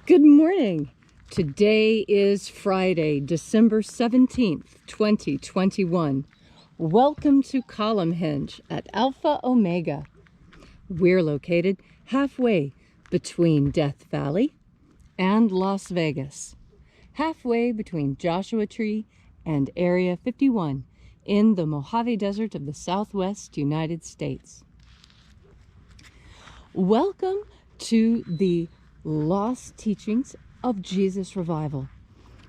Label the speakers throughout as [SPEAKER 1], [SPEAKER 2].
[SPEAKER 1] Good morning. Today is Friday, December 17th, 2021. Welcome to Columnhenge at Alpha Ωmega. We're located halfway between Death Valley and Las Vegas, halfway between Joshua Tree and Area 51 in the Mojave Desert of the Southwest United States. Welcome to the Lost Teachings of Jesus Revival.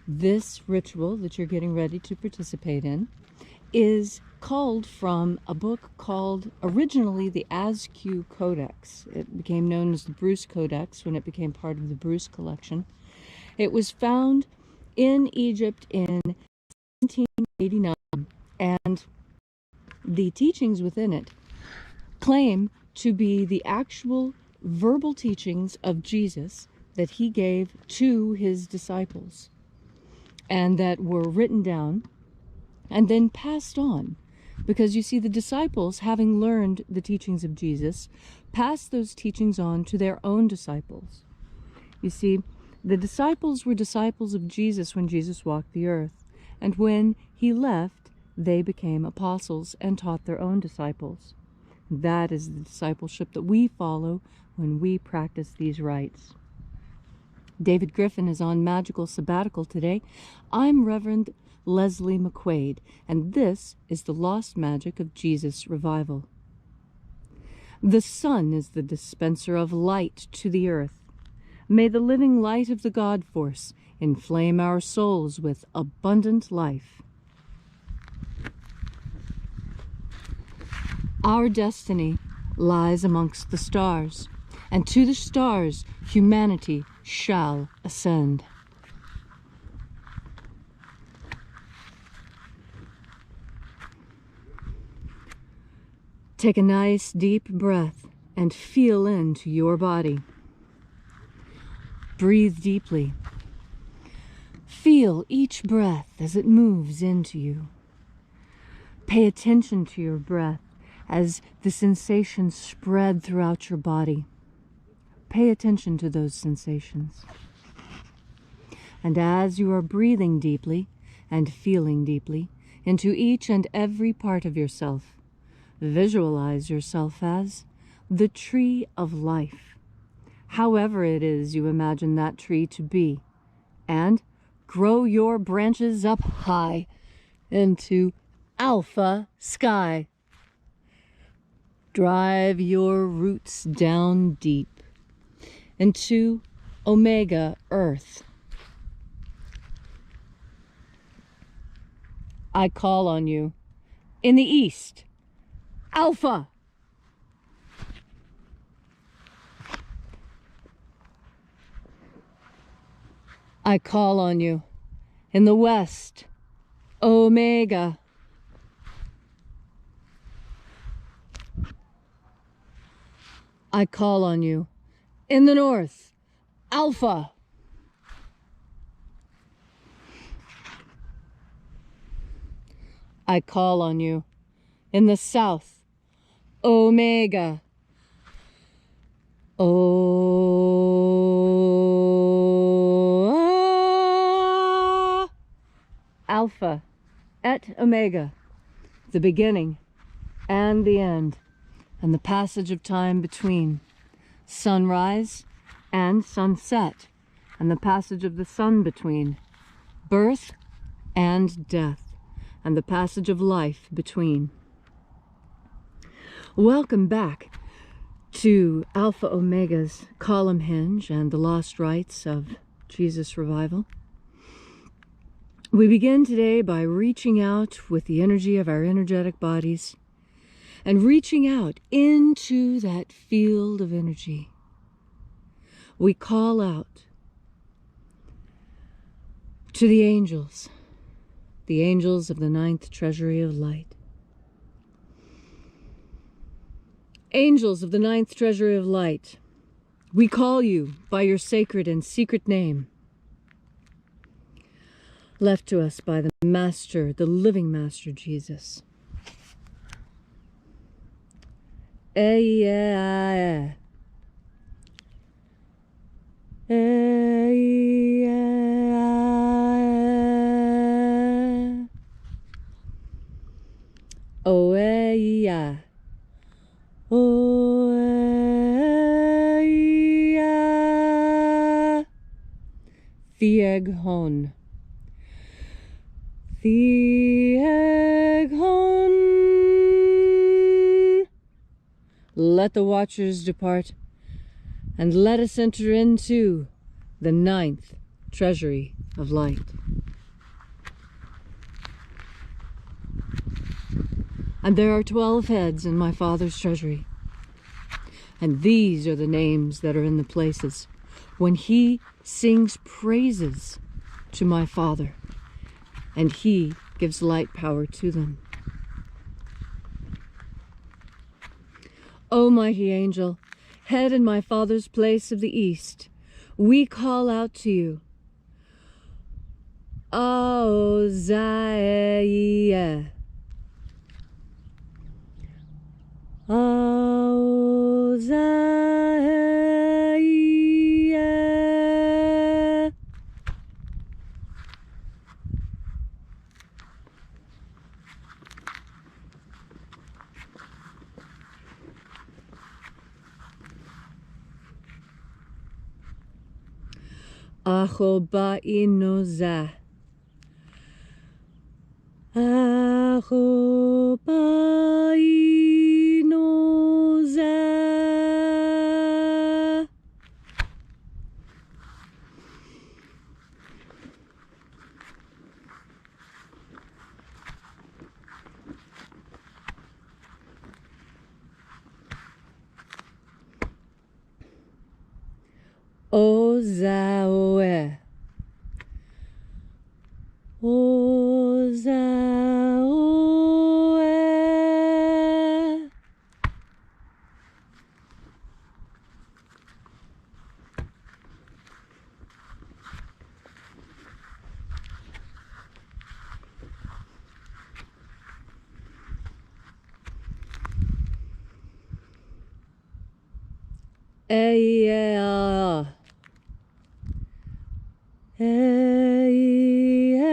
[SPEAKER 1] This ritual that you're getting ready to participate in is culled from a book called originally the Askew Codex. It became known as the Bruce Codex when it became part of the Bruce collection. It was found in Egypt in 1789, and the teachings within it claim to be the actual verbal teachings of Jesus that he gave to his disciples, and that were written down and then passed on. Because you see, the disciples, having learned the teachings of Jesus, passed those teachings on to their own disciples. You see, the disciples were disciples of Jesus when Jesus walked the earth, and when he left, they became apostles and taught their own disciples. That is the discipleship that we follow when we practice these rites. David Griffin is on magical sabbatical today. I'm Reverend Leslie McQuade, and this is the Lost Magic of Jesus Revival. The sun is the dispenser of light to the earth. May the living light of the God Force inflame our souls with abundant life. Our destiny lies amongst the stars, and to the stars humanity shall ascend. Take a nice deep breath and feel into your body. Breathe deeply. Feel each breath as it moves into you. Pay attention to your breath as the sensations spread throughout your body. Pay attention to those sensations. And as you are breathing deeply and feeling deeply into each and every part of yourself, visualize yourself as the tree of life, however it is you imagine that tree to be, and grow your branches up high into alpha sky. Drive your roots down deep into Omega Earth. I call on you in the east, Alpha. I call on you in the west, Omega. I call on you in the north, Alpha. I call on you in the south, Omega. Alpha et Omega, the beginning and the end, and the passage of time between, sunrise and sunset, and the passage of the sun between, birth and death, and the passage of life between. Welcome back to Alpha Omega's Columnhenge and the Lost Rites of Jesus Revival. We begin today by reaching out with the energy of our energetic bodies and reaching out into that field of energy. We call out to the angels of the 9th Treasury of Light. Angels of the 9th Treasury of Light, we call you by your sacred and secret name, left to us by the Master, the living Master Jesus. Oeia. Oeia. Thieghon. Thieghon. Let the watchers depart, and let us enter into the 9th Treasury of Light. And there are 12 heads in my Father's treasury. And these are the names that are in the places when he sings praises to my Father, and he gives light power to them. O mighty angel, head in my Father's place of the east, we call out to you. Oziah. Oziah. Ahobainoza. Ahobainoza. Ozaoe. Ozaoe. Eya. Eya.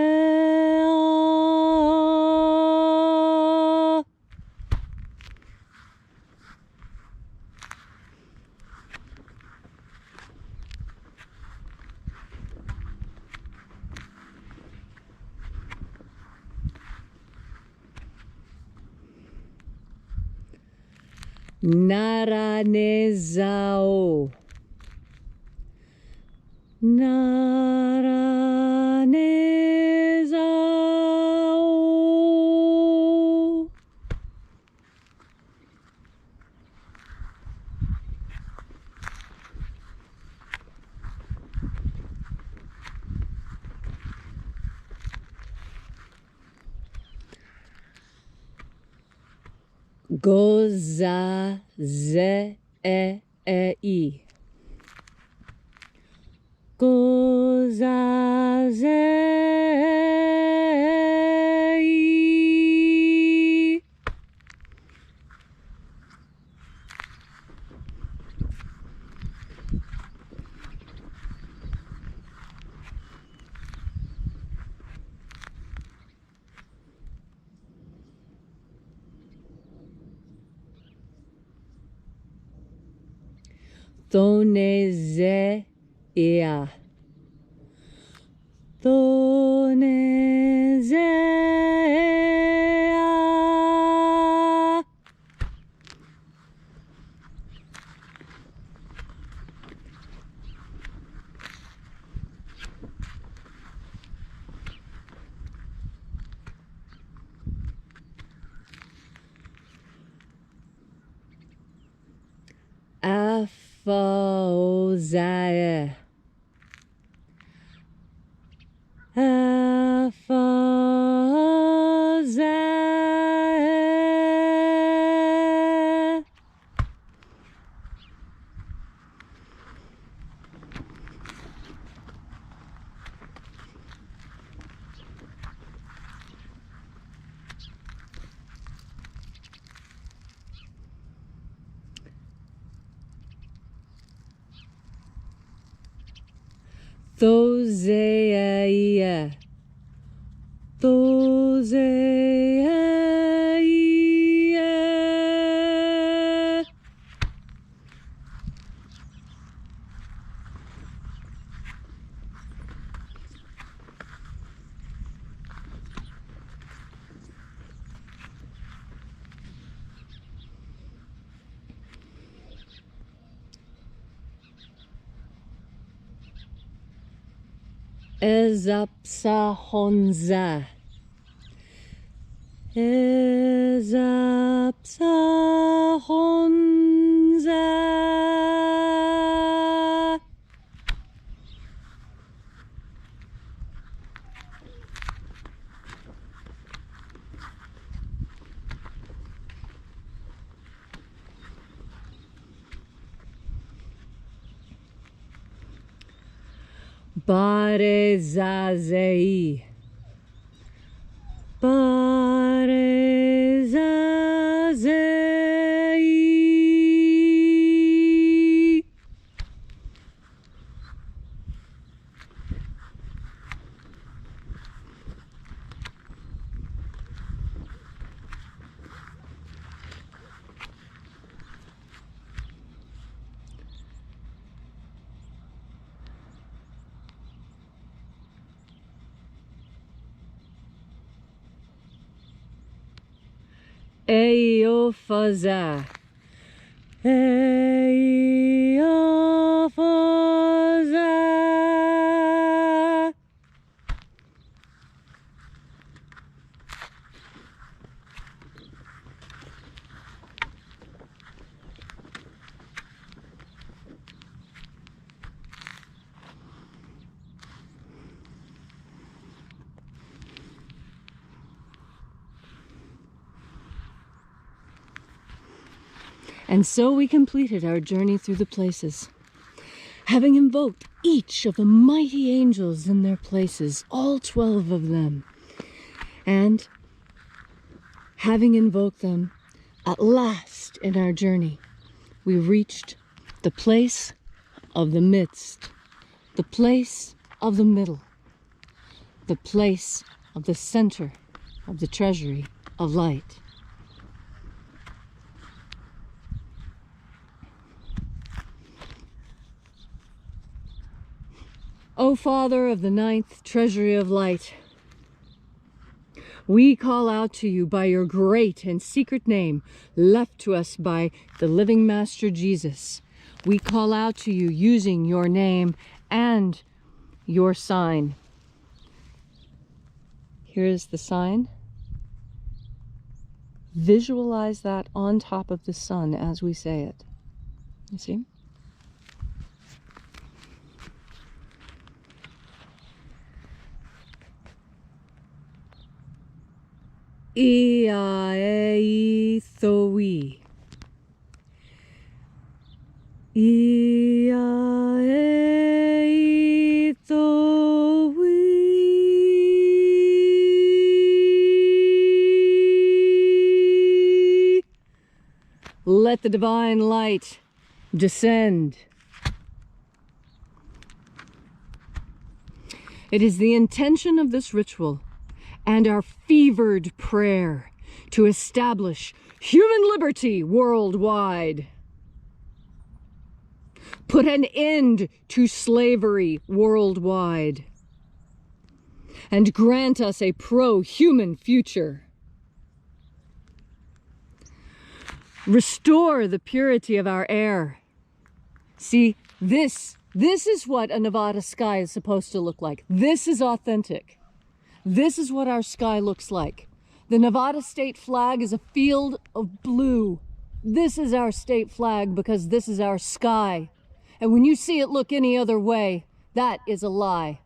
[SPEAKER 1] Naranezao. Naranezao. Goza ze e i. Goza ze i. Thoneze ea. Thoneze ea. Alpha Ωmega. Alpha Ωmega. Thoseia. Thoseia. Ezapsahonza. Ezapsahonza. Barezazei. Barezazei. Eophaza. Eophaza. And so we completed our journey through the places, having invoked each of the mighty angels in their places, all 12 of them. And having invoked them, at last in our journey, we reached the place of the midst, the place of the middle, the place of the center of the Treasury of Light. O Father of the 9th Treasury of Light, we call out to you by your great and secret name left to us by the living Master Jesus. We call out to you using your name and your sign. Here's the sign. Visualize that on top of the sun as we say it. You see? Iaeithoi. Iaeithoi. Let the divine light descend. It is the intention of this ritual and our fevered prayer to establish human liberty worldwide. Put an end to slavery worldwide. And grant us a pro-human future. Restore the purity of our air. See, this is what a Nevada sky is supposed to look like. This is authentic. This is what our sky looks like. The Nevada state flag is a field of blue. This is our state flag because this is our sky. And when you see it look any other way, that is a lie.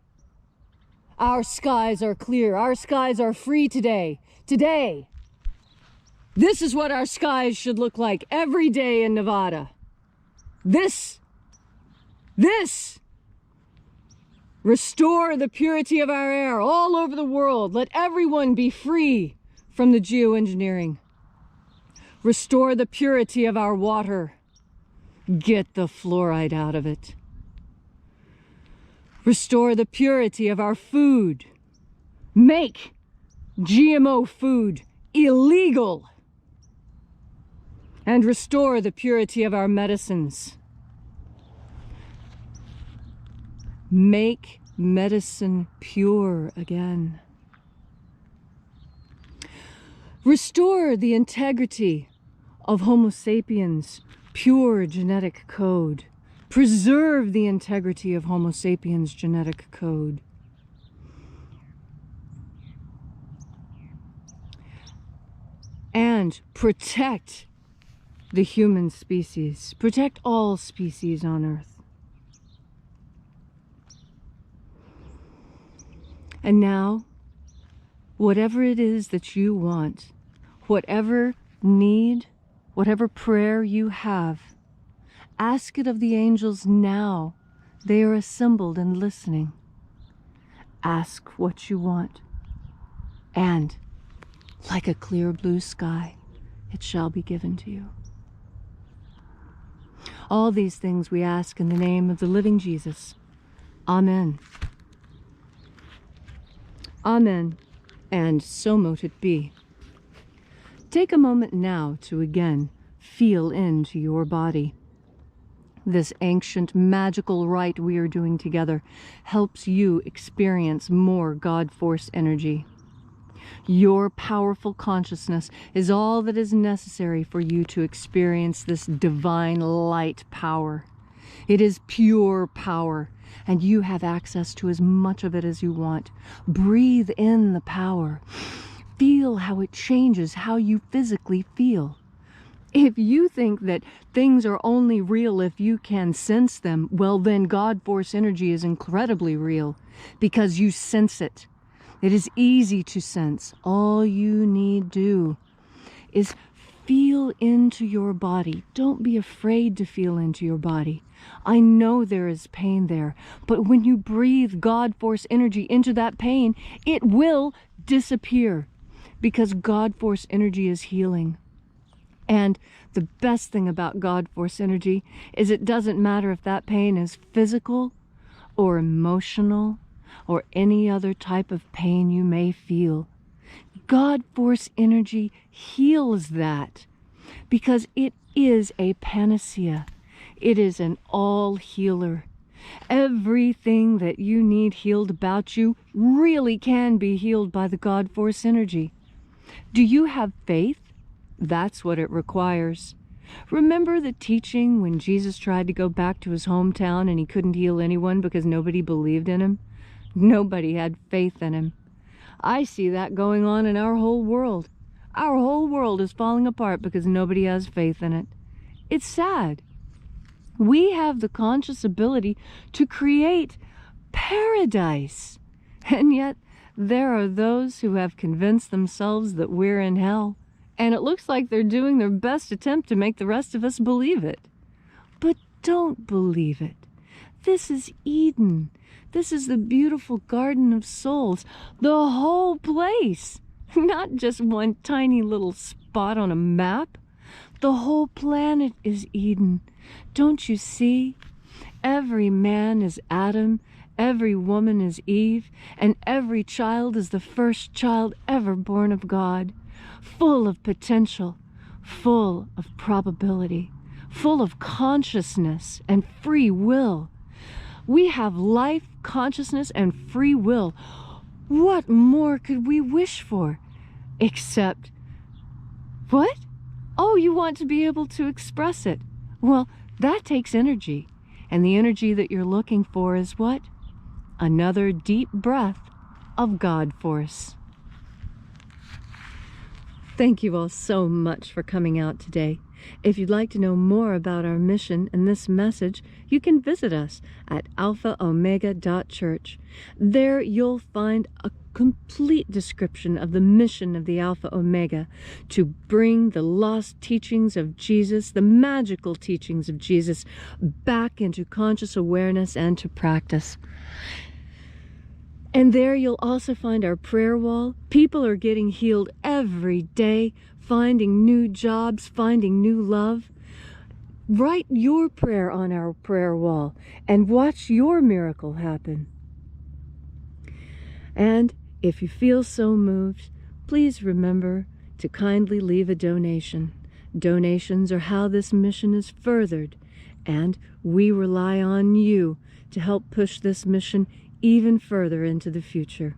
[SPEAKER 1] Our skies are clear. Our skies are free today. Today. This is what our skies should look like every day in Nevada. This. Restore the purity of our air all over the world. Let everyone be free from the geoengineering. Restore the purity of our water. Get the fluoride out of it. Restore the purity of our food. Make GMO food illegal. And restore the purity of our medicines. Make medicine pure again. Restore the integrity of Homo sapiens' pure genetic code. Preserve the integrity of Homo sapiens' genetic code. And protect the human species. Protect all species on Earth. And now, whatever it is that you want, whatever need, whatever prayer you have, ask it of the angels now. They are assembled and listening. Ask what you want. And, like a clear blue sky, it shall be given to you. All these things we ask in the name of the living Jesus. Amen. Amen. And so mote it be. Take a moment now to again feel into your body. This ancient magical rite we are doing together helps you experience more God Force energy. Your powerful consciousness is all that is necessary for you to experience this divine light power. It is pure power, and you have access to as much of it as you want. Breathe in the power. Feel how it changes how you physically feel. If you think that things are only real if you can sense them, well then God Force energy is incredibly real because you sense it. It is easy to sense. All you need do is feel into your body. Don't be afraid to feel into your body. I know there is pain there, but when you breathe God Force energy into that pain, it will disappear because God Force energy is healing. And the best thing about God Force energy is it doesn't matter if that pain is physical or emotional or any other type of pain you may feel. God Force energy heals that because it is a panacea. It is an all healer. Everything that you need healed about you really can be healed by the God Force energy. Do you have faith? That's what it requires. Remember the teaching when Jesus tried to go back to his hometown and he couldn't heal anyone because nobody believed in him? Nobody had faith in him. I see that going on in our whole world. Our whole world is falling apart because nobody has faith in it. It's sad. We have the conscious ability to create paradise. And yet, there are those who have convinced themselves that we're in hell. And it looks like they're doing their best attempt to make the rest of us believe it. But don't believe it. This is Eden. This is the beautiful Garden of Souls. The whole place. Not just one tiny little spot on a map. The whole planet is Eden. Don't you see? Every man is Adam. Every woman is Eve. And every child is the first child ever born of God. Full of potential. Full of probability. Full of consciousness and free will. We have life, consciousness, and free will. What more could we wish for? Except, what? Oh, you want to be able to express it. Well, that takes energy. And the energy that you're looking for is what? Another deep breath of God Force. Thank you all so much for coming out today. If you'd like to know more about our mission and this message, you can visit us at alphaomega.church. There you'll find a complete description of the mission of the Alpha Omega to bring the lost teachings of Jesus, the magical teachings of Jesus, back into conscious awareness and to practice. And there you'll also find our prayer wall. People are getting healed every day, finding new jobs, finding new love. Write your prayer on our prayer wall and watch your miracle happen. And if you feel so moved, please remember to kindly leave a donation. Donations are how this mission is furthered, and we rely on you to help push this mission even further into the future.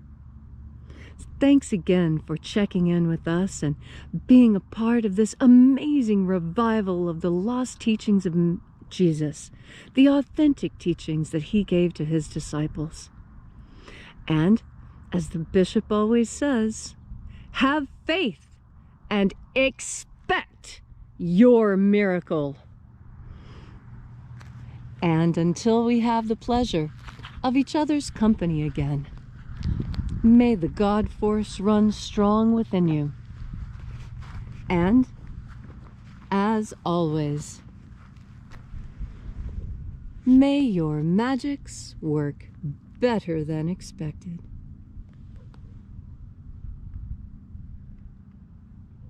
[SPEAKER 1] Thanks again for checking in with us and being a part of this amazing revival of the lost teachings of Jesus, the authentic teachings that he gave to his disciples. And as the bishop always says, have faith and expect your miracle. And until we have the pleasure of each other's company again, may the God force run strong within you. And, as always, may your magics work better than expected.